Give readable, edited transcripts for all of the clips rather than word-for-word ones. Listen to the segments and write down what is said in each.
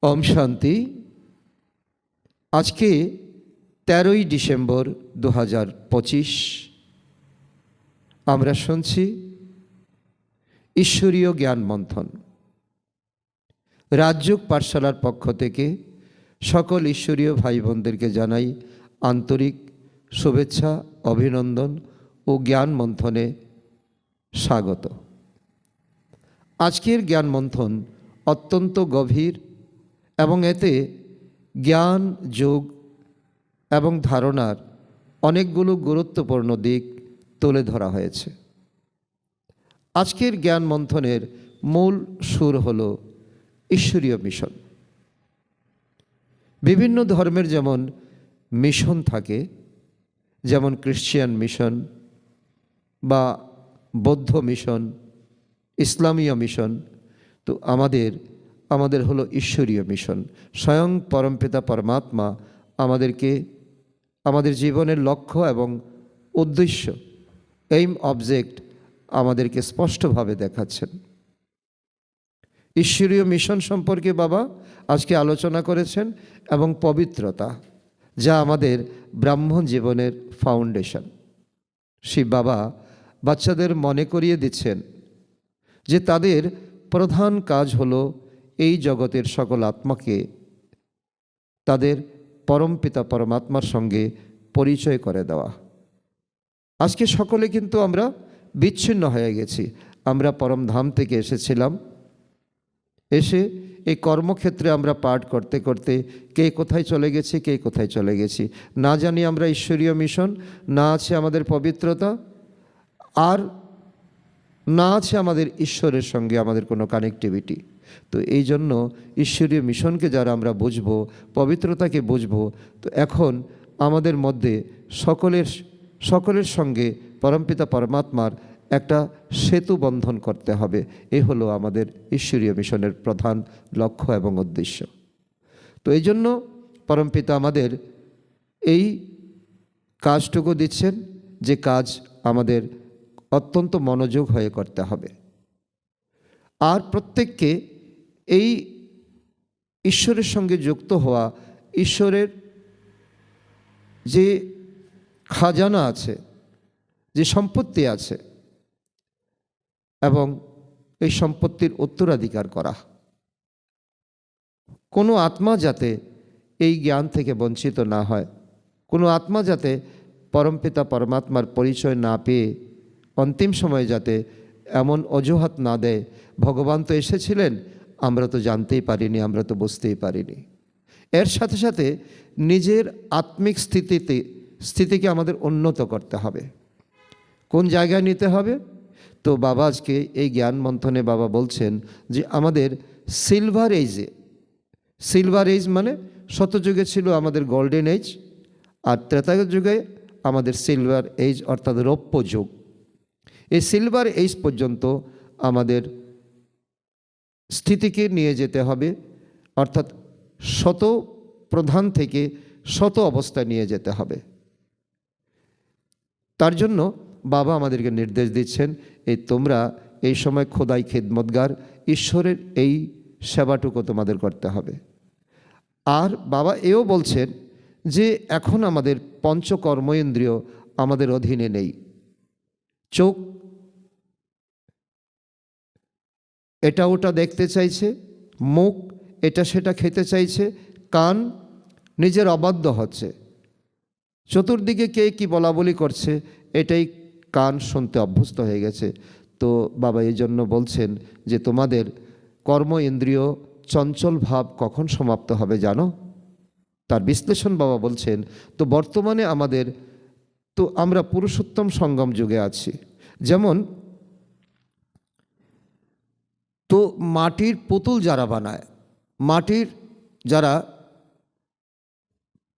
ওম শান্তি। আজকে 13ই ডিসেম্বর 2025। আমরা শুনছি ঈশ্বরীয় জ্ঞান মন্থন। রাজযোগ পাঠশালার পক্ষ থেকে সকল ঈশ্বরীয় ভাই বোনদেরকে জানাই আন্তরিক শুভেচ্ছা, অভিনন্দন ও জ্ঞান মন্থনে স্বাগত। আজকের জ্ঞান মন্থন অত্যন্ত গভীর এবং এতে জ্ঞান, যোগ এবং ধারণার অনেকগুলো গুরুত্বপূর্ণ দিক তুলে ধরা হয়েছে। আজকের জ্ঞান মন্থনের মূল সুর হল ঈশ্বরীয় মিশন। বিভিন্ন ধর্মের যেমন মিশন থাকে, যেমন খ্রিশ্চান মিশন বা বৌদ্ধ মিশন, ইসলামীয় মিশন, তো আমাদের হলো ঈশ্বরীয় মিশন। স্বয়ং পরমপিতা পরমাত্মা আমাদেরকে আমাদের জীবনের লক্ষ্য এবং উদ্দেশ্য, এইম অবজেক্ট আমাদেরকে স্পষ্টভাবে দেখাচ্ছেন। ঈশ্বরীয় মিশন সম্পর্কে বাবা আজকে আলোচনা করেছেন এবং পবিত্রতা, যা আমাদের ব্রাহ্মণ জীবনের ফাউন্ডেশন। শিব বাবা বাচ্চাদের মনে করিয়ে দিচ্ছেন যে তাদের প্রধান কাজ হলো এই জগতের সকল আত্মাকে তাদের পরমপিতা পরমাত্মার সঙ্গে পরিচয় করে দেওয়া। আজকে সকলে কিন্তু আমরা বিচ্ছিন্ন হয়ে গেছি। আমরা পরমধাম থেকে এসেছিলাম, এসে এই কর্মক্ষেত্রে আমরা পাঠ করতে করতে কে কোথায় চলে গেছি না জানি। আমরা ঈশ্বরীয় মিশন, না আছে আমাদের পবিত্রতা, আর না আছে আমাদের ঈশ্বরের সঙ্গে আমাদের কোনো কানেক্টিভিটি। তো এই জন্য ঈশ্বরীয় মিশনকে যারা আমরা বুঝবো, পবিত্রতাকে বুঝবো, তো এখন আমাদের মধ্যে সকলের সঙ্গে পরমপিতা পরমাত্মার একটা সেতু বন্ধন করতে হবে। এই হলো আমাদের ঈশ্বরীয় মিশনের প্রধান লক্ষ্য এবং উদ্দেশ্য। তো এই জন্য পরমপিতা আমাদের এই কাজটুকু দিচ্ছেন, যে কাজ আমাদের অত্যন্ত মনোযোগ হয়ে করতে হবে। আর প্রত্যেককে এই ঈশ্বরের সঙ্গে যুক্ত হওয়া, ঈশ্বরের যে খাজানা আছে, যে সম্পত্তি আছে, এবং এই সম্পত্তির উত্তরাধিকার করা। কোনো আত্মা যাতে এই জ্ঞান থেকে বঞ্চিত না হয়, কোনো আত্মা যাতে পরমপিতা পরমাত্মার পরিচয় না পেয়ে অন্তিম সময়ে যাতে এমন অজুহাত না দেয়, ভগবান তো এসেছিলেন, আমরা তো জানতেই পারিনি, আমরা তো বুঝতেই পারিনি। এর সাথে সাথে নিজের আত্মিক স্থিতিকে আমাদের উন্নত করতে হবে। কোন জায়গায় নিতে হবে? তো বাবা আজকে এই জ্ঞান মন্থনে বাবা বলছেন যে আমাদের সিলভার এজ মানে শতযুগে ছিল আমাদের গোল্ডেন এজ, আর ত্রেতা যুগে আমাদের সিলভার এজ অর্থাৎ রৌপ্য যুগ। এই সিলভার এজ পর্যন্ত আমাদের স্থিতিকে নিয়ে যেতে হবে, অর্থাৎ শত প্রধান থেকে শত অবস্থায় নিয়ে যেতে হবে। তার জন্য বাবা আমাদেরকে নির্দেশ দিচ্ছেন, তোমরা এই সময় খোদাই খিদমতগার, ঈশ্বরের এই সেবাটুকু তোমাদের করতে হবে। আর বাবা এও বলছেন যে এখন আমাদের পঞ্চকর্মেন্দ্রিয় আমাদের অধীনে নেই। চোখ এটা ওটা দেখতে চাইছে, মুখ এটা সেটা খেতে চাইছে, কান নিজের অবাধ্য হচ্ছে, চতুর্দিকে কে কি বলা বলি করছে, এটাই কান শুনতে অভ্যস্ত হয়ে গেছে। তো বাবা এই জন্য বলছেন যে তোমাদের কর্ম ইন্দ্রিয় চঞ্চল ভাব কখন সমাপ্ত হবে জানো? তার বিশ্লেষণ বাবা বলছেন, তো বর্তমানে আমরা পুরুষোত্তম সঙ্গম যুগে আছি। যেমন তো মাটির পুতুল যারা বানায়, মাটির যারা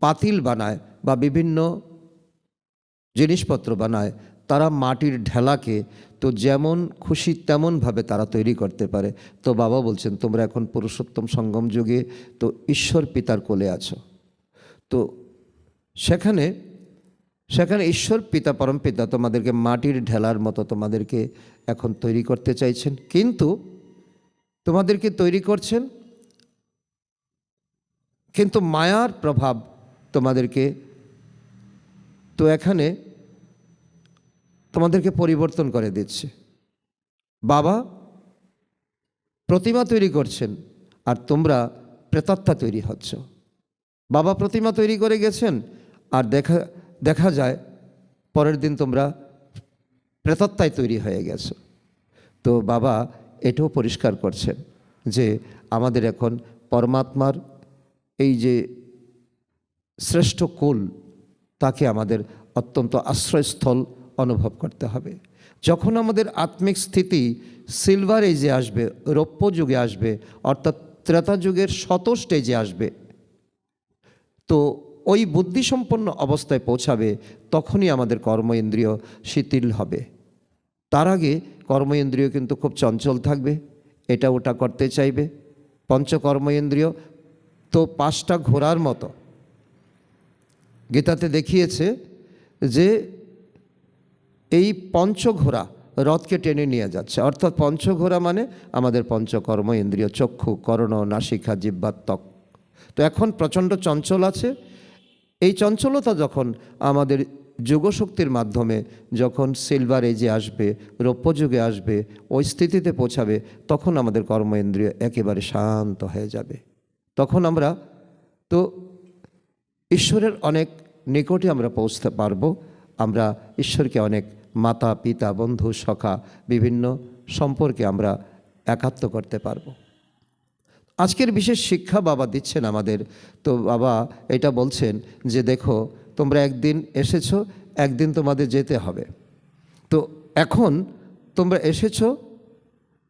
পাতিল বানায় বা বিভিন্ন জিনিসপত্র বানায়, তারা মাটির ঢেলাকে তো যেমন খুশি তেমনভাবে তারা তৈরি করতে পারে। তো বাবা বলছেন তোমরা এখন পুরুষোত্তম সঙ্গম যুগে, তো ঈশ্বর পিতার কোলে আছো। তো সেখানে ঈশ্বর পিতা পরমপিতা তোমাদেরকে মাটির ঢেলার মতো তোমাদেরকে এখন তৈরি করতে চাইছেন, কিন্তু তোমাদেরকে তৈরি করছেন কিন্তু মায়ার প্রভাব তোমাদেরকে তো এখানে তোমাদেরকে পরিবর্তন করে দিচ্ছে। বাবা প্রতিমা তৈরি করছেন আর তোমরা প্রেতাত্মা তৈরি হচ্ছ। বাবা প্রতিমা তৈরি করে গেছেন আর দেখা যায় পরের দিন তোমরা প্রেতাত্মায় তৈরি হয়ে গেছো। তো বাবা এটাও পরিষ্কার করছেন যে আমাদের এখন পরমাত্মার এই যে শ্রেষ্ঠ কুল, তাকে আমাদের অত্যন্ত আশ্রয়স্থল অনুভব করতে হবে। যখন আমাদের আত্মিক স্থিতি সিলভার এজে আসবে, রৌপ্য যুগে আসবে, অর্থাৎ ত্রেতা যুগের শত স্টেজে আসবে, তো ওই বুদ্ধিসম্পন্ন অবস্থায় পৌঁছাবে, তখনই আমাদের কর্ম ইন্দ্রিয় শিথিল হবে। তার আগে কর্ম ইন্দ্রিয় কিন্তু খুব চঞ্চল থাকবে, এটা ওটা করতে চাইবে। পঞ্চকর্ম ইন্দ্রিয় তো 5টা ঘোড়ার মতো। গীতাতে দেখিয়েছে যে এই পঞ্চঘোড়া রথকে টেনে নিয়ে যাচ্ছে, অর্থাৎ পঞ্চঘোড়া মানে আমাদের পঞ্চকর্ম ইন্দ্রিয়, চক্ষু, কর্ণ, নাসিকা, জিহ্বা, ত্বক। তো এখন প্রচণ্ড চঞ্চল আছে। এই চঞ্চলতা যখন আমাদের যোগশক্তির মাধ্যমে যখন সিলভার এজে আসবে, রৌপ্য যুগে আসবে, ওই স্থিতিতে পৌঁছাবে, তখন আমাদের কর্ম ইন্দ্রিয় একেবারে শান্ত হয়ে যাবে। তখন আমরা তো ঈশ্বরের অনেক নিকটে আমরা পৌঁছতে পারবো। আমরা ঈশ্বরকে অনেক মাতা, পিতা, বন্ধু, সখা, বিভিন্ন সম্পর্কে আমরা একাত্ম করতে পারবো। আজকের বিশেষ শিক্ষা বাবা দিচ্ছেন আমাদের। তো বাবা এটা বলছেন যে দেখো, তোমরা একদিন এসেছো, একদিন তোমাদের যেতে হবে। তো এখন তোমরা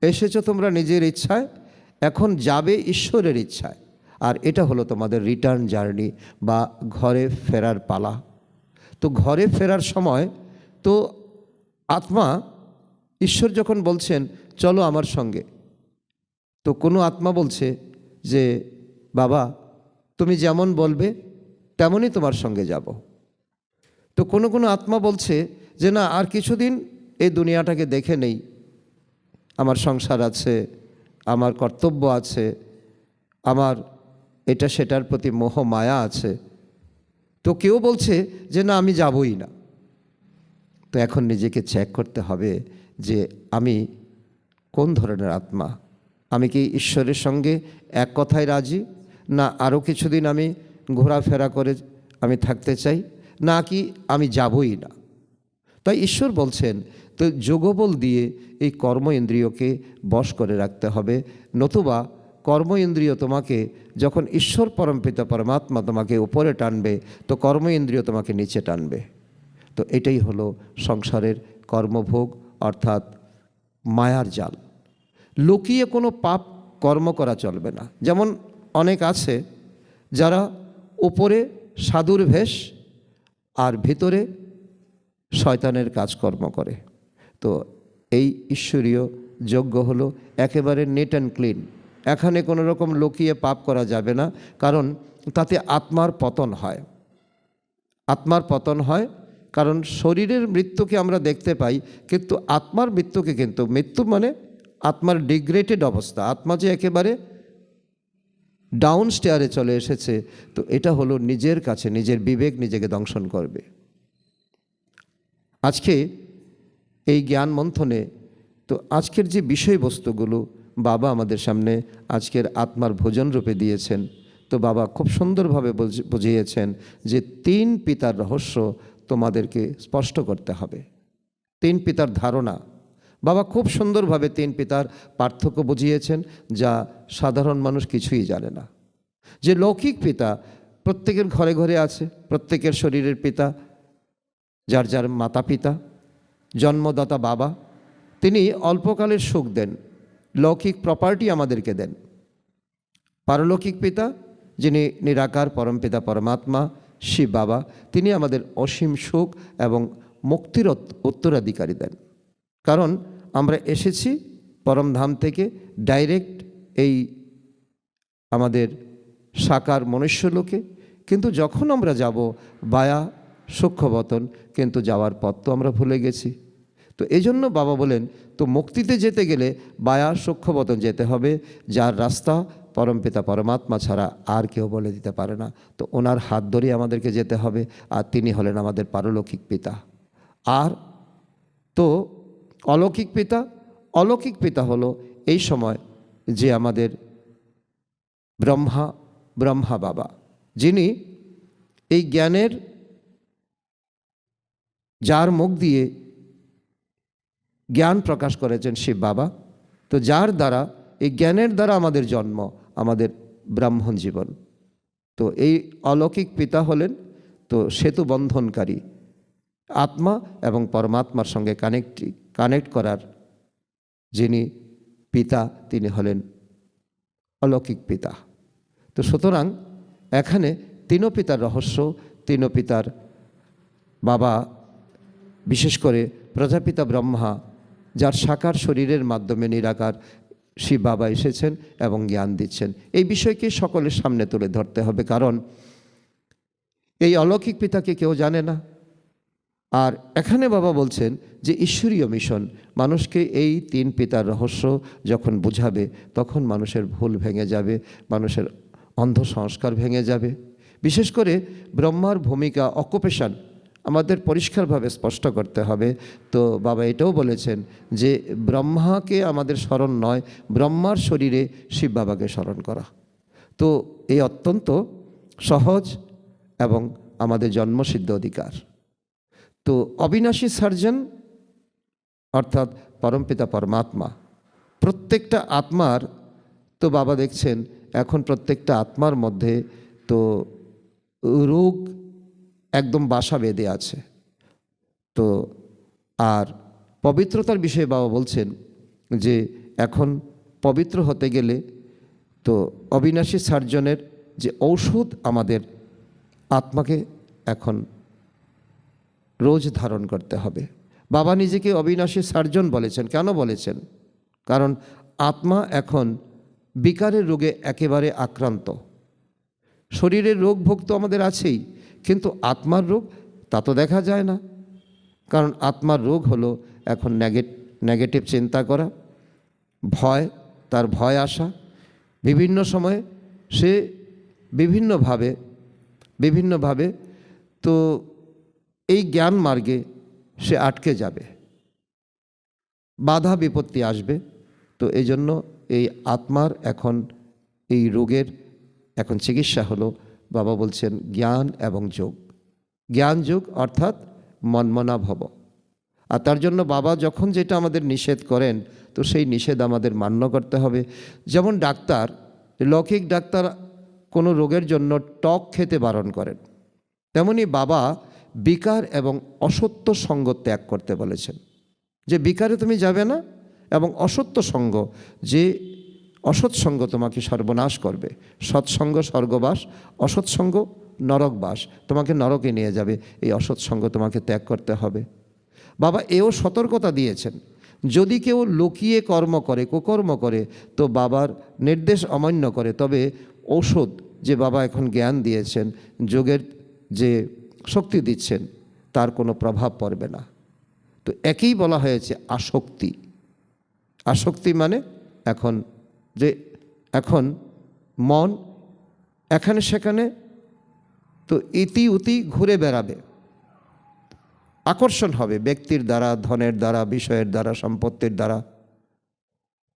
এসেছো তোমরা নিজের ইচ্ছায়, এখন যাবে ঈশ্বরের ইচ্ছায়। আর এটা হলো তোমাদের রিটার্ন জার্নি বা ঘরে ফেরার পালা। তো ঘরে ফেরার সময় তো আত্মা, ঈশ্বর যখন বলছেন চলো আমার সঙ্গে, তো কোনো আত্মা বলছে যে বাবা তুমি যেমন বলবে তেমনই তোমার সঙ্গে যাব। তো কোনো আত্মা বলছে যে না, আর কিছুদিন এই দুনিয়াটাকে দেখে নেই, আমার সংসার আছে, আমার কর্তব্য আছে, আমার এটা সেটার প্রতি মোহ মায়া আছে। তো কেউ বলছে যে না, আমি যাবই না। তো এখন নিজেকে চেক করতে হবে যে আমি কোন ধরনের আত্মা। আমি কি ঈশ্বরের সঙ্গে এক কথায় রাজি, না আরও কিছুদিন আমি ঘোরাফেরা করে আমি থাকতে চাই, না কি আমি যাবই না। তাই ঈশ্বর বলছেন তো যোগবল দিয়ে এই কর্ম ইন্দ্রিয়কে বশ করে রাখতে হবে, নতুবা কর্ম ইন্দ্রিয় তোমাকে যখন ঈশ্বর পরমপিতা পরমাত্মা তোমাকে উপরে টানবে, তো কর্ম ইন্দ্রিয় তোমাকে নিচে টানবে। তো এটাই হলো সংসারের কর্মভোগ, অর্থাৎ মায়ার জাল। লুকিয়ে কোনো পাপ কর্ম করা চলবে না। যেমন অনেক আছে যারা উপরে সাধুর ভেষ আর ভিতরে শয়তানের কাজকর্ম করে। তো এই ঈশ্বরীয় যজ্ঞ হলো একেবারে নিট অ্যান্ড ক্লিন। এখানে কোনো রকম লুকিয়ে পাপ করা যাবে না, কারণ তাতে আত্মার পতন হয়। আত্মার পতন হয় কারণ শরীরের মৃত্যুকে আমরা দেখতে পাই, কিন্তু আত্মার মৃত্যুকে কিন্তু, মৃত্যু মানে আত্মার ডিগ্রেডেড অবস্থা, আত্মা যে একেবারে ডাউন স্টেয়ারে চলে এসেছে, তো এটা হলো নিজের কাছে নিজের বিবেক নিজেকে দংশন করবে। আজকে এই জ্ঞান মন্থনে তো আজকের যে বিষয়বস্তুগুলো বাবা আমাদের সামনে আজকের আত্মার ভোজন রূপে দিয়েছেন, তো বাবা খুব সুন্দরভাবে বুঝিয়েছেন যে 3 পিতার রহস্য তোমাদেরকে স্পষ্ট করতে হবে। 3 পিতার ধারণা বাবা খুব সুন্দরভাবে 3 পিতার পার্থক্য বুঝিয়েছেন, যা সাধারণ মানুষ কিছুই জানে না। যে লৌকিক পিতা প্রত্যেকের ঘরে ঘরে আছে, প্রত্যেকের শরীরের পিতা, যার যার মাতা পিতা, জন্মদাতা বাবা, তিনি অল্পকালের সুখ দেন, লৌকিক প্রপার্টি আমাদেরকে দেন। পারলৌকিক পিতা যিনি নিরাকার পরমপিতা পরমাত্মা শিব বাবা, তিনি আমাদের অসীম সুখ এবং মুক্তির উত্তরাধিকারী দেন। কারণ আমরা এসেছি পরমধাম থেকে ডাইরেক্ট এই আমাদের সাকার মনুষ্যলোকে, কিন্তু যখন আমরা যাব বায়া সূক্ষ্মবতন, কিন্তু যাওয়ার পথ তো আমরা ভুলে গেছি। তো এই জন্য বাবা বলেন তো মুক্তিতে যেতে গেলে বায়া সূক্ষ্মবতন যেতে হবে, যার রাস্তা পরমপিতা পরমাত্মা ছাড়া আর কেউ বলে দিতে পারে না। তো ওনার হাত ধরেই আমাদেরকে যেতে হবে, আর তিনি হলেন আমাদের পারলৌকিক পিতা। আর তো অলৌকিক পিতা হলো এই সময় যে আমাদের ব্রহ্মা বাবা, যিনি এই জ্ঞানের, যার মুখ দিয়ে জ্ঞান প্রকাশ করেছেন শিব বাবা, তো যার দ্বারা এই জ্ঞানের দ্বারা আমাদের জন্ম, আমাদের ব্রাহ্মণ জীবন। তো এই অলৌকিক পিতা হলেন তো সেতু বন্ধনকারী, আত্মা এবং পরমাত্মার সঙ্গে কানেক্ট করার যিনি পিতা, তিনি হলেন অলৌকিক পিতা। তো সুতরাং এখানে তিন পিতার রহস্য, তিন পিতার বাবা, বিশেষ করে প্রজাপিতা ব্রহ্মা, যার সাকার শরীরের মাধ্যমে নিরাকার শিব বাবা এসেছেন এবং জ্ঞান দিচ্ছেন, এই বিষয়কে সকলের সামনে তুলে ধরতে হবে। কারণ এই অলৌকিক পিতাকে কেউ জানে না। আর এখানে বাবা বলছেন যে ঈশ্বরীয় মিশন, মানুষকে এই তিন পিতার রহস্য যখন বুঝাবে, তখন মানুষের ভুল ভেঙে যাবে, মানুষের অন্ধ সংস্কার ভেঙে যাবে। বিশেষ করে ব্রহ্মার ভূমিকা, অকুপেশন আমাদের পরিষ্কারভাবে স্পষ্ট করতে হবে। তো বাবা এটাও বলেছেন যে ব্রহ্মাকে আমাদের স্মরণ নয়, ব্রহ্মার শরীরে শিব বাবাকে স্মরণ করা। তো এই অত্যন্ত সহজ এবং আমাদের জন্মসিদ্ধ অধিকার। তো অবিনাশী সার্জন অর্থাৎ পরমপিতা পরমাত্মা, প্রত্যেকটা আত্মার, তো বাবা দেখছেন এখন প্রত্যেকটা আত্মার মধ্যে তো রোগ একদম বাসা বেঁধে আছে। তো আর পবিত্রতার বিষয়ে বাবা বলছেন যে এখন পবিত্র হতে গেলে তো অবিনাশী সার্জনের যে ঔষধ আমাদের আত্মাকে এখন রোজ ধারণ করতে হবে। বাবা নিজেকে অবিনাশী সার্জন বলেছেন। কেন বলেছেন? কারণ আত্মা এখন বিকারের রোগে একেবারে আক্রান্ত। শরীরের রোগ ভোগ তো আমাদের আছেই, কিন্তু আত্মার রোগ তা তো দেখা যায় না। কারণ আত্মার রোগ হলো এখন নেগেটিভ চিন্তা করা, ভয়, তার ভয় আসা, বিভিন্ন সময়ে সে বিভিন্নভাবে তো এই জ্ঞান মার্গে সে আটকে যাবে, বাধা বিপত্তি আসবে। তো এই জন্য এই আত্মার এখন এই রোগের এখন চিকিৎসা হলো, বাবা বলছেন জ্ঞান এবং যোগ। জ্ঞান যোগ অর্থাৎ মনমনা ভব। আর তার জন্য বাবা যখন যেটা আমাদের নিষেধ করেন, তো সেই নিষেধ আমাদের মান্য করতে হবে। যেমন ডাক্তার, লৌকিক ডাক্তার কোনো রোগের জন্য টক খেতে বারণ করেন, তেমনি বাবা বিকার এবং অসত্য সঙ্গ ত্যাগ করতে বলেছেন। যে বিকারে তুমি যাবে না, এবং অসত্য সঙ্গ, যে অসৎসঙ্গ তোমাকে সর্বনাশ করবে। সৎসঙ্গ স্বর্গবাস, অসৎসঙ্গ নরকবাস, তোমাকে নরকে নিয়ে যাবে। এই অসৎসঙ্গ তোমাকে ত্যাগ করতে হবে। বাবা এও সতর্কতা দিয়েছেন, যদি কেউ লুকিয়ে কর্ম করে, কুকর্ম করে, তো বাবার নির্দেশ অমান্য করে, তবে ঔষধ যে বাবা এখন জ্ঞান দিয়েছেন, যোগের যে শক্তি দিচ্ছেন, তার কোনো প্রভাব পড়বে না। তো একেই বলা হয়েছে আসক্তি। আসক্তি মানে এখন মন এখানে সেখানে তো ইতি উতি ঘুরে বেড়াবে, আকর্ষণ হবে ব্যক্তির দ্বারা, ধনের দ্বারা, বিষয়ের দ্বারা, সম্পত্তির দ্বারা,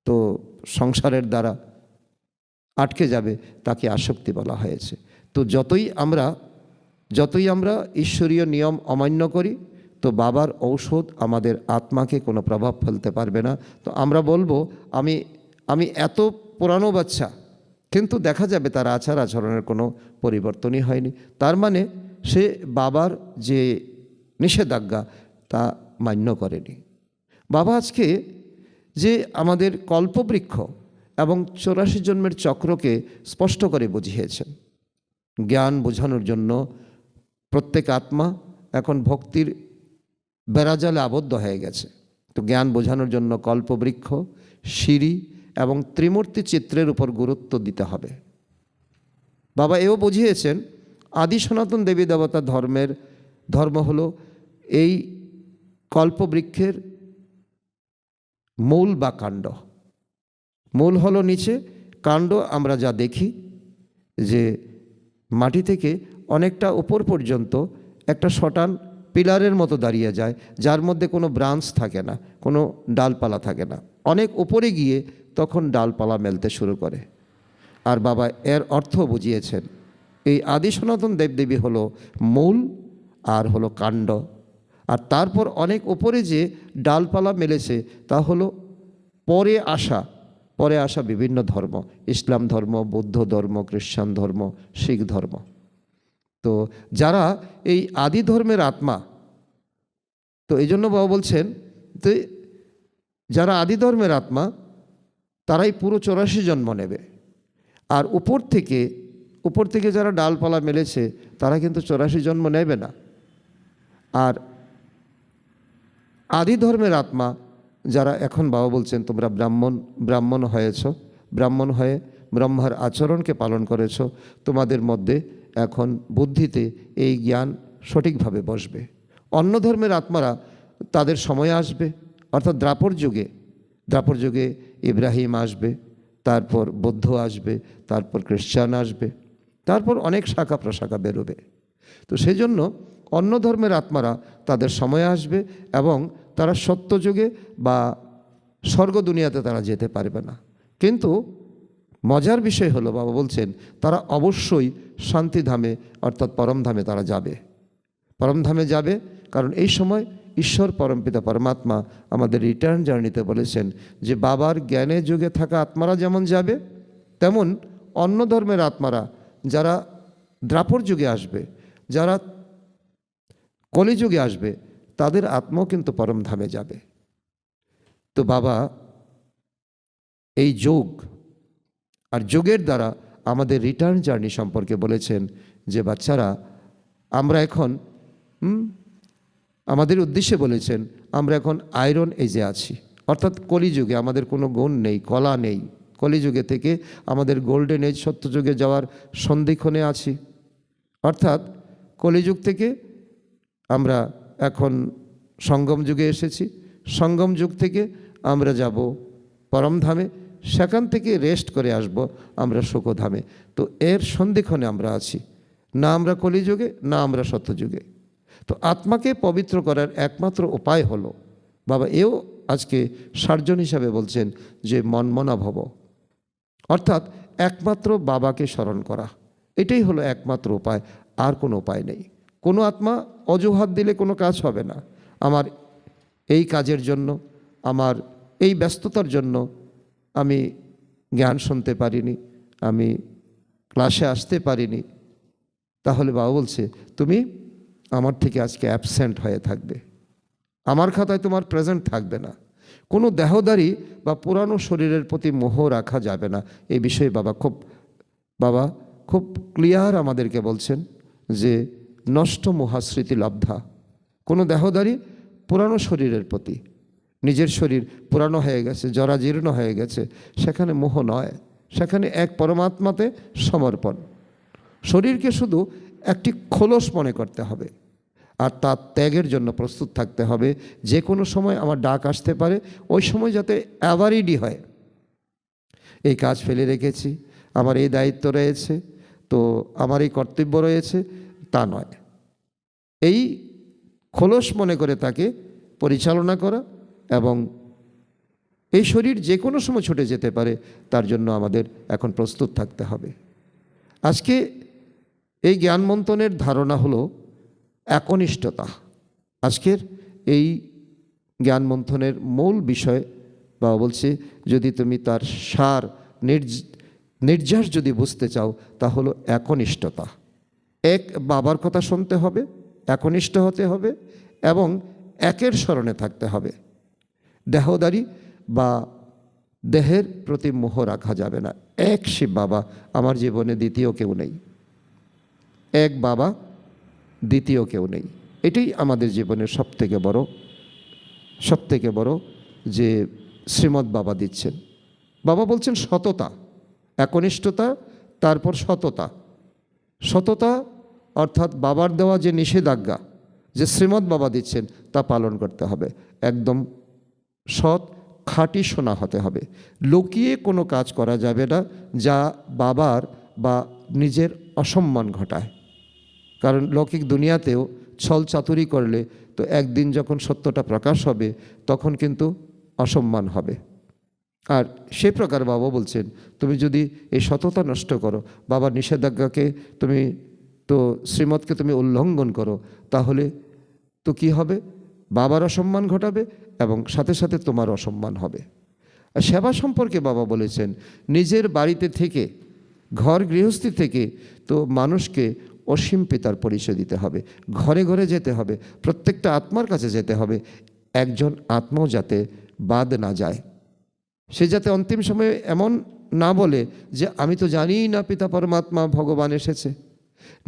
তো সংসারের দ্বারা আটকে যাবে, তাকে আসক্তি বলা হয়েছে। তো যতই আমরা ঈশ্বরীয় নিয়ম অমান্য করি, তো বাবার ঔষধ আমাদের আত্মাকে কোনো প্রভাব ফেলতে পারবে না। তো আমরা বলবো আমি এত পুরানো বাচ্চা, কিন্তু দেখা যাবে তার আচার আচরণের কোনো পরিবর্তনই হয়নি। তার মানে সে বাবার যে নিষেধাজ্ঞা তা মান্য করেনি। বাবা আজকে যে আমাদের কল্পবৃক্ষ এবং 84 জন্মের চক্রকে স্পষ্ট করে বুঝিয়েছেন। জ্ঞান বোঝানোর জন্য প্রত্যেক আত্মা এখন ভক্তির বেড়াজালে আবদ্ধ হয়ে গেছে। তো জ্ঞান বোঝানোর জন্য কল্পবৃক্ষ, সিঁড়ি এবং ত্রিমূর্তি চিত্রের উপর গুরুত্ব দিতে হবে। বাবা এও বুঝিয়েছেন, আদি সনাতন দেবী দেবতা ধর্ম হলো এই কল্পবৃক্ষের মূল বা কাণ্ড। মূল হলো নিচে, কাণ্ড আমরা যা দেখি যে মাটি থেকে অনেকটা উপর পর্যন্ত একটা শটান পিলারের মতো দাঁড়িয়ে যায়, যার মধ্যে কোনো ব্রাঞ্চ থাকে না, কোনো ডালপালা থাকে না। অনেক উপরে গিয়ে তখন ডালপালা মেলতে শুরু করে। আর বাবা এর অর্থ বুঝিয়েছেন, এই আদি সনাতন দেবদেবী হলো মূল আর হলো কাণ্ড, আর তারপর অনেক উপরে যে ডালপালা মেলেছে তা হলো পরে আসা বিভিন্ন ধর্ম, ইসলাম ধর্ম, বৌদ্ধ ধর্ম, খ্রিস্টান ধর্ম, শিখ ধর্ম। তো যারা এই আদি ধর্মের আত্মা, তো এই জন্য বাবা বলছেন যে যারা আদি ধর্মের আত্মা তারাই পুরো 84 জন্ম নেবে। আর উপর থেকে যারা ডালপালা মেলেছে তারা কিন্তু 84 জন্ম নেবে না। আর আদি ধর্মের আত্মা যারা এখন বাবা বলছেন তোমরা ব্রাহ্মণ হয়েছ, ব্রাহ্মণ হয়ে ব্রহ্মার আচরণকে পালন করেছ, তোমাদের মধ্যে এখন বুদ্ধিতে এই জ্ঞান সঠিকভাবে বসবে। অন্য ধর্মের আত্মারা তাদের সময় আসবে, অর্থাৎ দ্রাপর যুগে ইব্রাহিম আসবে, তারপর বৌদ্ধ আসবে, তারপর খ্রিস্টান আসবে, তারপর অনেক শাখা প্রশাখা বেরোবে। তো সেই জন্য অন্য ধর্মের আত্মারা তাদের সময় আসবে এবং তারা সত্যযুগে বা স্বর্গ দুনিয়াতে তারা যেতে পারবে না। কিন্তু মজার বিষয় হলো বাবা বলছেন তারা অবশ্যই শান্তিধামে অর্থাৎ পরমধামে তারা যাবে, পরমধামে যাবে। কারণ এই সময় ঈশ্বর পরমপিতা পরমাত্মা আমাদের রিটার্ন জার্নিতে বলেছেন যে বাবার জ্ঞানে যুগে থাকা আত্মারা যেমন যাবে, তেমন অন্য ধর্মের আত্মারা যারা দ্রাপর যুগে আসবে, যারা কলিযুগে আসবে, তাদের আত্মাও কিন্তু পরমধামে যাবে। তো বাবা এই যোগ আর যোগের দ্বারা আমাদের রিটার্ন জার্নি সম্পর্কে বলেছেন যে বাচ্চারা আমরা এখন আমাদের উদ্দেশ্যে বলেছেন আমরা এখন আয়রন এজে আছি, অর্থাৎ কলিযুগে আমাদের কোনো গুণ নেই, কলা নেই। কলিযুগে থেকে আমাদের গোল্ডেন এজ সত্যযুগে যাওয়ার সন্ধিক্ষণে আছি। অর্থাৎ কলিযুগ থেকে আমরা এখন সঙ্গম যুগে এসেছি, সঙ্গম যুগ থেকে আমরা যাব পরমধামে, সেখান থেকে রেস্ট করে আসব আমরা সুখধামে। তো এর সন্ধিক্ষণে আমরা আছি, না আমরা কলিযুগে না আমরা সত্যযুগে। তো আত্মাকে পবিত্র করার একমাত্র উপায় হলো বাবা এও আজকে সার্জন হিসাবে বলছেন যে মনমনা ভব, অর্থাৎ একমাত্র বাবাকে স্মরণ করা। এটাই হলো একমাত্র উপায়, আর কোনো উপায় নেই। কোনো আত্মা অজুহাত দিলে কোনো কাজ হবে না। আমার এই কাজের জন্য, আমার এই ব্যস্ততার জন্য আমি জ্ঞান শুনতে পারিনি, আমি ক্লাসে আসতে পারিনি, তাহলে বাবা বলছে তুমি আমার থেকে আজকে অ্যাবসেন্ট হয়ে থাকবে, আমার খাতায় তোমার প্রেজেন্ট থাকবে না। কোনো দেহদারি বা পুরানো শরীরের প্রতি মোহ রাখা যাবে না। এই বিষয়ে বাবা খুব ক্লিয়ার আমাদেরকে বলছেন যে নষ্ট মোহাস্মৃতি লব্ধা। কোনো দেহদারি পুরানো শরীরের প্রতি, নিজের শরীর পুরানো হয়ে গেছে, জরাজীর্ণ হয়ে গেছে, সেখানে মোহ নয়, সেখানে এক পরমাত্মাতে সমর্পণ। শরীরকে শুধু একটি খোলস মনে করতে হবে আর তার ত্যাগের জন্য প্রস্তুত থাকতে হবে। যে কোনো সময় আমার ডাক আসতে পারে, ওই সময় যাতে অ্যাভারিডি হয়, এই কাজ ফেলে রেখেছি, আমার এই দায়িত্ব রয়েছে, তো আমার এই কর্তব্য রয়েছে, তা নয়। এই খোলস মনে করে তাকে পরিচালনা করা এবং এই শরীর যে কোনো সময় ছুটে যেতে পারে, তার জন্য আমাদের এখন প্রস্তুত থাকতে হবে। আজকে এই জ্ঞান মন্থনের ধারণা হলো একনিষ্ঠতা। আজকের এই জ্ঞান মন্থনের মূল বিষয় বাবা বলছে যদি তুমি তার সার নির্যাস যদি বুঝতে চাও তা হলো একনিষ্ঠতা। এক বাবার কথা শুনতে হবে, একনিষ্ঠ হতে হবে এবং একের স্মরণে থাকতে হবে। দেহদারি বা দেহের প্রতি মোহ রাখা যাবে না। এক শিব বাবা, আমার জীবনে দ্বিতীয় কেউ নেই। এক বাবা, দ্বিতীয় কেউ নেই। এটাই আমাদের জীবনের সবথেকে বড় যে শ্রীমৎ বাবা দিচ্ছেন। বাবা বলছেন সততা, একনিষ্ঠতা, তারপর সততা অর্থাৎ বাবার দেওয়া যে নিষেধাজ্ঞা যে শ্রীমৎ বাবা দিচ্ছেন তা পালন করতে হবে। একদম সৎ, খাঁটি সোনা হতে হবে। লুকিয়ে কোনো কাজ করা যাবে না যা বাবার বা নিজের অসম্মান ঘটায়। কারণ লৌকিক দুনিয়াতেও ছল চাতুরি করলে তো একদিন যখন সত্যটা প্রকাশ হবে তখন কিন্তু অসম্মান হবে। আর সেই প্রকার বাবা বলছেন, তুমি যদি এই সততা নষ্ট করো, বাবার নিষেধাজ্ঞাকে তুমি তো শ্রীমতকে তুমি উল্লঙ্ঘন করো, তাহলে তো কি হবে? বাবার অসম্মান ঘটাবে এবং সাথে সাথে তোমার অসম্মান হবে। আর সেবা সম্পর্কে বাবা বলেছেন, নিজের বাড়িতে থেকে, ঘর গৃহস্থী থেকে তো মানুষকে অসীম পিতার পরিচয় দিতে হবে, ঘরে ঘরে যেতে হবে, প্রত্যেকটা আত্মার কাছে যেতে হবে, একজন আত্মাও যাতে বাদ না যায়। সে যাতে অন্তিম সময়ে এমন না বলে যে আমি তো জানিই না পিতা পরমাত্মা ভগবান এসেছে।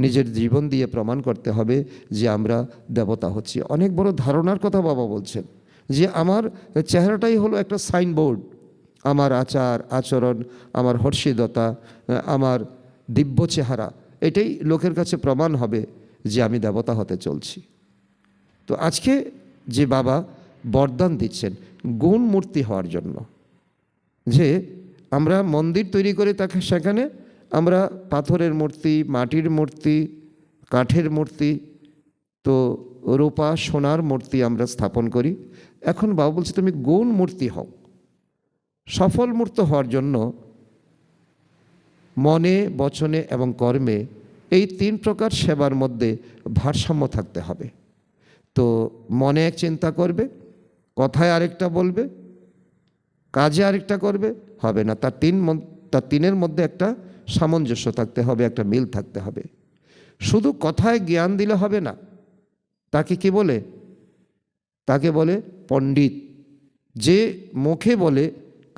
নিজের জীবন দিয়ে প্রমাণ করতে হবে যে আমরা দেবতা হচ্ছি। অনেক বড় ধারণার কথা বাবা বলছেন যে আমার চেহারাটাই হলো একটা সাইনবোর্ড, আমার আচার আচরণ, আমার হর্ষিদতা, আমার দিব্য চেহারা, এটাই লোকের কাছে প্রমাণ হবে যে আমি দেবতা হতে চলছি। তো আজকে যে বাবা বরদান দিচ্ছেন গুণ মূর্তি হওয়ার জন্য, যে আমরা মন্দির তৈরি করে তাকে সেখানে আমরা পাথরের মূর্তি, মাটির মূর্তি, কাঠের মূর্তি, তো রূপা সোনার মূর্তি আমরা স্থাপন করি। এখন বাবা বলছে তুমি গুণ মূর্তি হও। সফল মূর্ত হওয়ার জন্য মনে, বচনে এবং কর্মে এই 3 প্রকার সেবার মধ্যে ভারসাম্য থাকতে হবে। তো মনে এক চিন্তা করবে, কথায় আরেকটা বলবে, কাজে আরেকটা করবে, হবে না। তার তিনের মধ্যে একটা সামঞ্জস্য থাকতে হবে, একটা মিল থাকতে হবে। শুধু কথায় জ্ঞান দিলে হবে না। তাকে কি বলে? তাকে বলে পণ্ডিত। যে মুখে বলে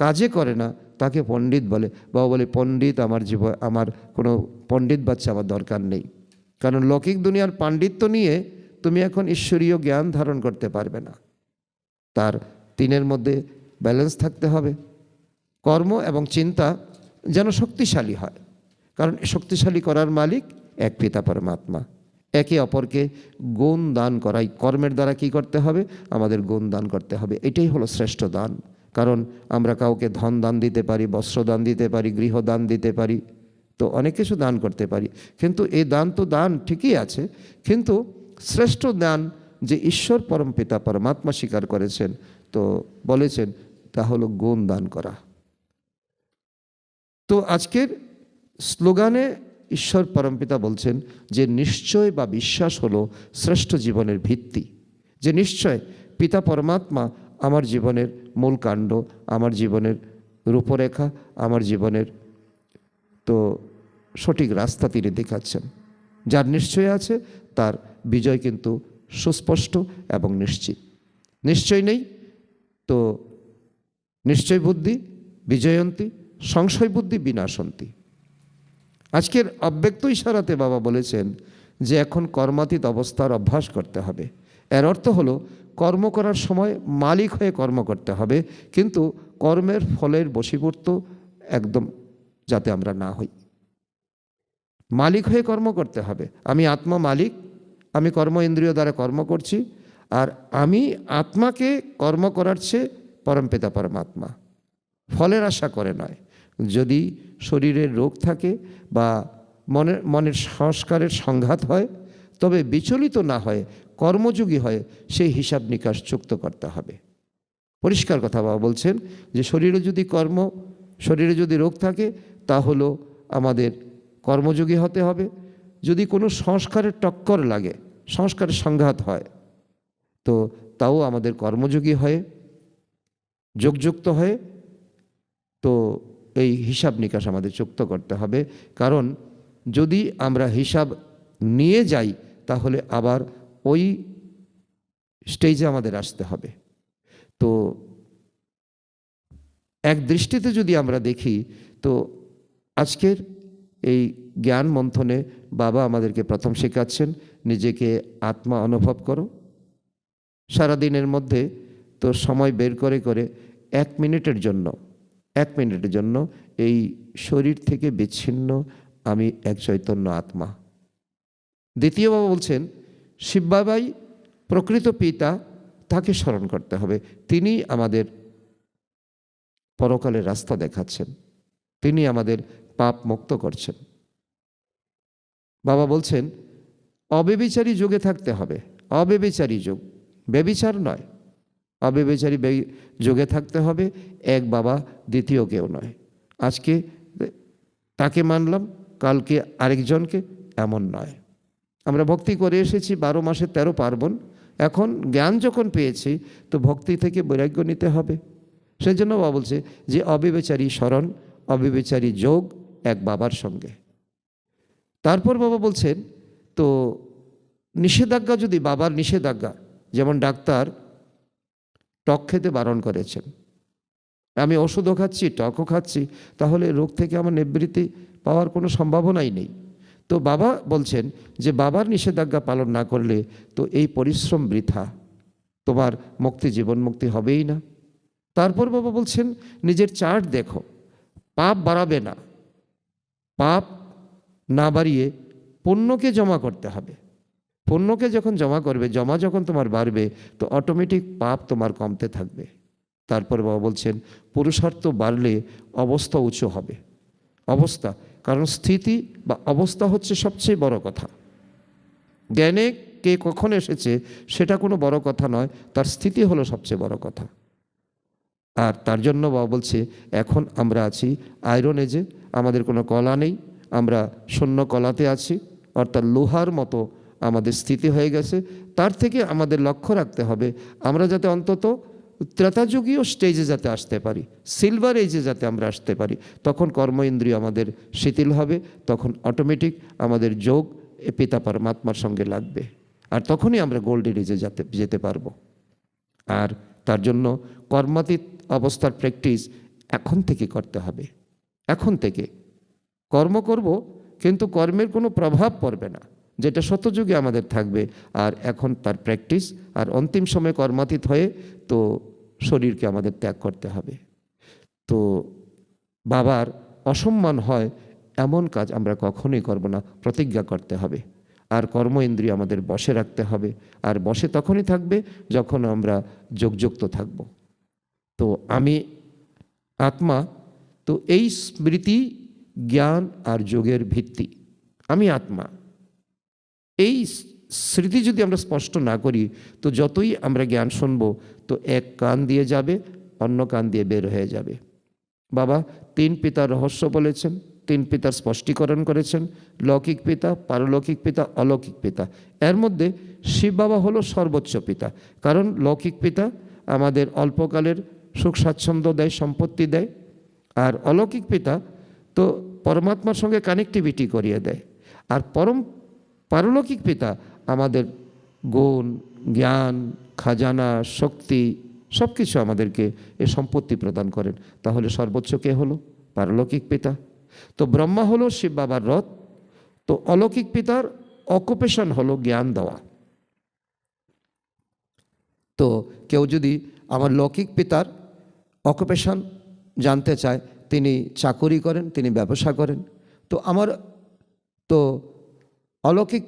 কাজে করে না তাকে পণ্ডিত বলে। বাবা বলে পণ্ডিত আমার কোনো পণ্ডিত বাচ্চা আমার দরকার নেই। কারণ লৌকিক দুনিয়ার পাণ্ডিত্য নিয়ে তুমি এখন ঈশ্বরীয় জ্ঞান ধারণ করতে পারবে না। তার তিনের মধ্যে ব্যালেন্স থাকতে হবে। কর্ম এবং চিন্তা যেন শক্তিশালী হয়, কারণ শক্তিশালী করার মালিক এক পিতা পরমাত্মা। একে অপরকে গুণ দান করাই কর্মের দ্বারা কি করতে হবে? আমাদের গুণ দান করতে হবে। এটাই হলো শ্রেষ্ঠ দান। কারণ আমরা কাউকে ধন দান দিতে পারি, বস্ত্র দান দিতে পারি, গৃহ দান দিতে পারি, তো অনেক কিছু দান করতে পারি, কিন্তু এই দান তো দান ঠিকই আছে, কিন্তু শ্রেষ্ঠ দান যে ঈশ্বর পরম পিতা পরমাত্মা স্বীকার করেছেন, তো বলেছেন তা হলো গুণ দান করা। তো আজকের স্লোগানে ঈশ্বর পরমপিতা বলছেন যে নিশ্চয় বা বিশ্বাস হলো শ্রেষ্ঠ জীবনের ভিত্তি। যে নিশ্চয় পিতা পরমাত্মা আমার জীবনের মূল কাণ্ড, আমার জীবনের রূপরেখা, আমার জীবনের তো সঠিক রাস্তা তিনি দেখাচ্ছেন। যার নিশ্চয় আছে তার বিজয় কিন্তু সুস্পষ্ট এবং নিশ্চিত। নিশ্চয় নেই তো নিশ্চয় বুদ্ধি বিজয়ন্তী, সংশয় বুদ্ধি বিনাশন্তী। আজকের অব্যক্ত ইশারাতে বাবা বলেছেন যে এখন কর্মাতীত অবস্থার অভ্যাস করতে হবে। এর অর্থ হলো কর্ম করার সময় মালিক হয়ে কর্ম করতে হবে, কিন্তু কর্মের ফলের বশীভূত একদম যাতে আমরা না হই। মালিক হয়ে কর্ম করতে হবে। আমি আত্মা মালিক, আমি কর্ম ইন্দ্রিয় দ্বারা কর্ম করছি, আর আমি আত্মাকে কর্ম করার চেয়ে পরমপিতা পরমাত্মা। ফলের আশা করে নয়। যদি শরীরের রোগ থাকে বা মনের সংস্কারের সংঘাত হয়, তবে বিচলিত না হয়, কর্মযোগী হয়, সেই হিসাব নিকাশ যুক্ত করতে হবে। পরিষ্কার কথা বাবা বলছেন যে শরীরে যদি রোগ থাকে তা হলো আমাদের কর্মযোগী হতে হবে। যদি কোনো সংস্কারের টক্কর লাগে, সংস্কারের সংঘাত হয়, তো তাও আমাদের কর্মযোগী হয়ে যোগযুক্ত হয়ে তো এই হিসাব নিকাশ আমাদের যুক্ত করতে হবে। কারণ যদি আমরা হিসাব নিয়ে যাই তাহলে আবার ওই স্টেজে আমাদের আসতে হবে। তো এক দৃষ্টিতে যদি আমরা দেখি, তো আজকের এই জ্ঞান মন্থনে বাবা আমাদেরকে প্রথম শেখাচ্ছেন নিজেকে আত্মা অনুভব করো। সারাদিনের মধ্যে তো সময় বের করে করে 1 মিনিটের জন্য এই শরীর থেকে বিচ্ছিন্ন আমি এক চৈতন্য আত্মা। দ্বিতীয় বাবা বলছেন শিব বাবাই প্রকৃত পিতা, তাকে স্মরণ করতে হবে। তিনি আমাদের পরকালের রাস্তা দেখাচ্ছেন, তিনি আমাদের পাপ মুক্ত করছেন। বাবা বলছেন অব্যভিচারী যুগে থাকতে হবে, অব্যভিচারী যুগ, ব্যভিচার নয়, অব্যভিচারী যুগে থাকতে হবে। এক বাবা, দ্বিতীয় কেউ নয়। আজকে তাকে মানলাম, কালকে আরেকজনকে, এমন নয়। আমরা ভক্তি করে এসেছি 12 মাসে 13 পার্বণ। এখন জ্ঞান যখন পেয়েছি তো ভক্তি থেকে বৈরাগ্য নিতে হবে। সেই জন্য বাবা বলছে যে অব্যভিচারী শরণ, অব্যভিচারী যোগ এক বাবার সঙ্গে। তারপর বাবা বলছেন তো নিষেধাজ্ঞা, যদি বাবার নিষেধাজ্ঞা, যেমন ডাক্তার টক খেতে বারণ করেছেন, আমি ওষুধও খাচ্ছি, টকও খাচ্ছি, তাহলে রোগ থেকে আমার নিবৃত্তি পাওয়ার কোনো সম্ভাবনাই নেই। তো বাবা বলছেন যে বাবার নিষেধাজ্ঞা পালন না করলে তো এই পরিশ্রম বৃথা, তোমার মুক্তি, জীবন মুক্তি হবেই না। তারপর বাবা বলছেন নিজের চার্ট দেখো, পাপ বাড়াবে না, পাপ না বাড়িয়ে পুণ্যকে জমা করতে হবে। পুণ্যকে যখন জমা করবে, জমা যখন তোমার বাড়বে তো অটোমেটিক পাপ তোমার কমতে থাকবে। তারপর বাবা বলছেন পুরুষার্থ বাড়লে অবস্থা উঁচু হবে। অবস্থা, কারণ স্থিতি বা অবস্থা হচ্ছে সবচেয়ে বড় কথা। জ্ঞানে কে কখন এসেছে সেটা কোনো বড় কথা নয়, তার স্থিতি হলো সবচেয়ে বড় কথা। আর তার জন্য বাবা বলছে এখন আমরা আছি আয়রন এজে, আমাদের কোনো কলা নেই, আমরা শূন্য কলাতে আছি, অর্থাৎ লোহার মতো আমাদের স্থিতি হয়ে গেছে। তার থেকে আমাদের লক্ষ্য রাখতে হবে আমরা যাতে অন্তত ত্রেতাযুগীয় স্টেজে যাতে আসতে পারি, সিলভার এজে যাতে আমরা আসতে পারি। তখন কর্ম ইন্দ্রিয় আমাদের শিথিল হবে, তখন অটোমেটিক আমাদের যোগ পিতা পরমাত্মার সঙ্গে লাগবে, আর তখনই আমরা গোল্ডেন এজে যেতে পারবো। আর তার জন্য কর্মাতীত অবস্থার প্র্যাকটিস এখন থেকে করতে হবে। এখন থেকে কর্ম করব, কিন্তু কর্মের কোনো প্রভাব পড়বে না, যেটা শতযুগে আমাদের থাকবে। আর এখন তার প্র্যাকটিস, আর অন্তিম সময়ে কর্মাতীত হয়ে তো শরীরকে আমাদের ত্যাগ করতে হবে। তো বাবার অসম্মান হয় এমন কাজ আমরা কখনোই করব না, প্রতিজ্ঞা করতে হবে। আর কর্ম ইন্দ্রিয় আমাদের বশে রাখতে হবে, আর বশে তখনই থাকবে যখন আমরা যোগযুক্ত থাকব। তো আমি আত্মা, তো এই স্মৃতি, জ্ঞান আর যোগের ভিত্তি। আমি আত্মা, এই স্মৃতি যদি আমরা স্পষ্ট না করি তো যতই আমরা জ্ঞান শুনবো তো এক কান দিয়ে যাবে, অন্য কান দিয়ে বের হয়ে যাবে। বাবা 3 পিতার রহস্য বলেছেন, 3 পিতার স্পষ্টীকরণ করেছেন, লৌকিক পিতা, পারলৌকিক পিতা, অলৌকিক পিতা। এর মধ্যে শিব বাবা হলো সর্বোচ্চ পিতা, কারণ লৌকিক পিতা আমাদের অল্পকালের সুখ স্বাচ্ছন্দ্য দেয়, সম্পত্তি দেয়, আর অলৌকিক পিতা তো পরমাত্মার সঙ্গে কানেক্টিভিটি করিয়ে দেয়। আর পারলৌকিক পিতা আমাদের গুণ, জ্ঞান, খাজানা, শক্তি সব কিছু আমাদেরকে এ সম্পত্তি প্রদান করেন। তাহলে সর্বোচ্চ কে হলো? পারলৌকিক পিতা। তো ব্রহ্মা হলো শিব বাবার রথ। তো অলৌকিক পিতার অকুপেশন হলো জ্ঞান দেওয়া। তো কেউ যদি আমার লৌকিক পিতার অকুপেশন জানতে চায়, তিনি চাকুরি করেন, তিনি ব্যবসা করেন। তো তো অলৌকিক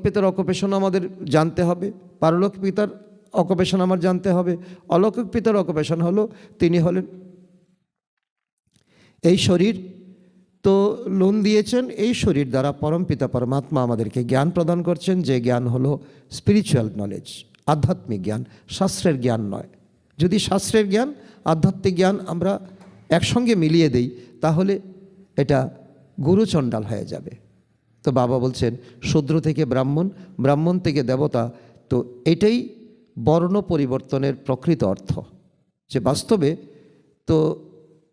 পিতার অকুপেশন আমাদের জানতে হবে, পারলৌকিক পিতার অকুপেশন আমার জানতে হবে। অলৌকিক পিতার অকুপেশন হলো তিনি হলেন এই শরীর, তো লোন দিয়েছেন, এই শরীর দ্বারা পরম পিতা পরমাত্মা আমাদেরকে জ্ঞান প্রদান করছেন, যে জ্ঞান হলো স্পিরিচুয়াল নলেজ, আধ্যাত্মিক জ্ঞান, শাস্ত্রের জ্ঞান নয়। যদি শাস্ত্রের জ্ঞান, আধ্যাত্মিক জ্ঞান আমরা একসঙ্গে মিলিয়ে দেই তাহলে এটা গুরুচণ্ডাল হয়ে যাবে। তো বাবা বলছেন শূদ্র থেকে ব্রাহ্মণ, ব্রাহ্মণ থেকে দেবতা। তো এটাই বর্ণ পরিবর্তনের প্রকৃত অর্থ, যে বাস্তবে তো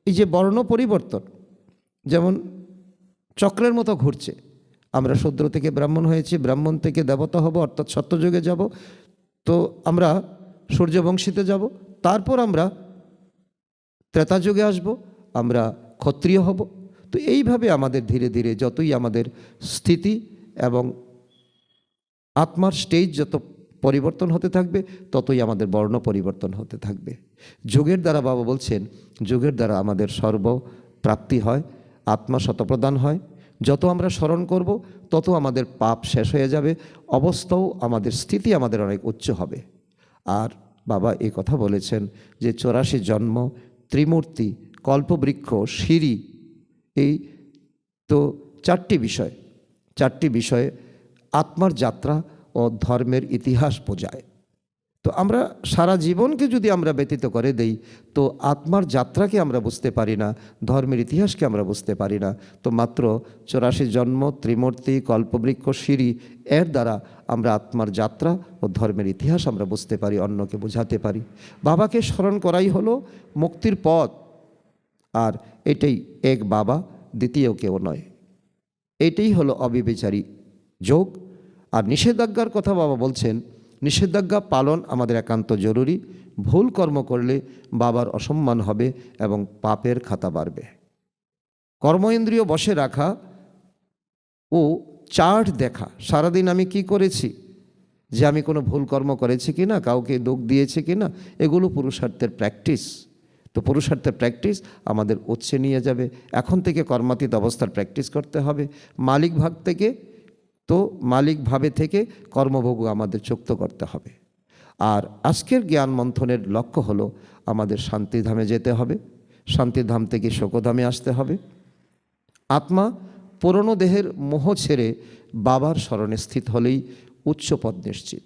এই যে বর্ণ পরিবর্তন যেমন চক্রের মতো ঘুরছে, আমরা শূদ্র থেকে ব্রাহ্মণ হয়েছি, ব্রাহ্মণ থেকে দেবতা হব, অর্থাৎ সত্যযুগে যাব, তো আমরা সূর্যবংশীতে যাব, তারপর আমরা ত্রেতাযুগে আসব, আমরা ক্ষত্রিয় হব। তো এইভাবে আমাদের ধীরে ধীরে যতই আমাদের স্থিতি এবং আত্মার স্টেজ যত পরিবর্তন হতে থাকবে ততই আমাদের বর্ণ পরিবর্তন হতে থাকবে। যোগের দ্বারা বাবা বলছেন যোগের দ্বারা আমাদের সর্বপ্রাপ্তি হয়, আত্মা শতপ্রদান হয়। যত আমরা স্মরণ করব তত আমাদের পাপ শেষ হয়ে যাবে, অবস্থাও আমাদের স্থিতি আমাদের অনেক উচ্চ হবে। আর বাবা এই কথা বলেছেন যে 84 জন্ম, ত্রিমূর্তি, কল্পবৃক্ষ, সিঁড়ি, এই তো চারটি বিষয়ে আত্মার যাত্রা ও ধর্মের ইতিহাস বোঝায়। তো আমরা সারা জীবনকে যদি আমরা ব্যতীত করে দেই, তো আত্মার যাত্রাকে আমরা বুঝতে পারি না, ধর্মের ইতিহাসকে আমরা বুঝতে পারি না। তো মাত্র 84 জন্ম, ত্রিমূর্তি, কল্পবৃক্ষ, সিঁড়ি, এর দ্বারা আমরা আত্মার যাত্রা ও ধর্মের ইতিহাস আমরা বুঝতে পারি, অন্যকে বোঝাতে পারি। বাবাকে স্মরণ করাই হলো মুক্তির পথ। আর এটাই এক বাবা, দ্বিতীয় কেউ নয়। এটাই হলো অবিবেচারী যোগ। আর নিষেধাজ্ঞার কথা বাবা বলছেন, নিষেধাজ্ঞা পালন আমাদের একান্ত জরুরি। ভুল কর্ম করলে বাবার অসম্মান হবে এবং পাপের খাতা বাড়বে। কর্মেন্দ্রিয় বশে রাখা ও চার্ট দেখা, সারাদিন আমি কি করেছি, যে আমি কোনো ভুল কর্ম করেছি কি না, কাউকে দুঃখ দিয়েছি কি না, এগুলো পুরুষার্থের প্র্যাকটিস। তো পুরুষার্থের প্র্যাকটিস আমাদের উৎসে নিয়ে যাবে। এখন থেকে কর্মাতীত অবস্থার প্র্যাকটিস করতে হবে। মালিক ভাবে থেকে কর্মভোগ আমাদের চুক্ত করতে হবে। আর আজকের জ্ঞান মন্থনের লক্ষ্য হলো আমাদের শান্তিধামে যেতে হবে, শান্তিধাম থেকে শোকধামে আসতে হবে। আত্মা পুরনো দেহের মোহ ছেড়ে বাবার স্মরণে স্থিত হলেই উচ্চ পদ নিশ্চিত।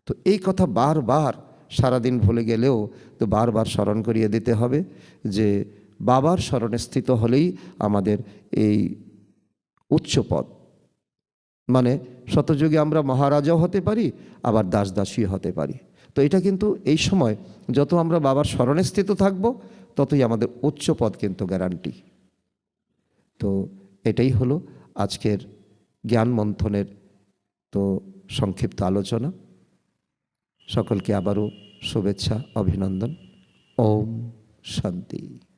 তো এই কথা বারবার, সারাদিন ভুলে গেলেও তো বারবার স্মরণ করিয়ে দিতে হবে যে বাবার স্মরণে স্থিত হলেই আমাদের এই উচ্চ পদ, মানে শতযুগে আমরা মহারাজাও হতে পারি, আবার দাসদাসী হতে পারি। তো এটা কিন্তু এই সময় যত আমরা বাবার স্মরণে স্থিত থাকব, ততই আমাদের উচ্চ পদ কিন্তু গ্যারান্টি। তো এটাই হলো আজকের জ্ঞান মন্থনের তো সংক্ষিপ্ত আলোচনা। সকলকে আবারও শুভেচ্ছা, অভিনন্দন। ওম শান্তি।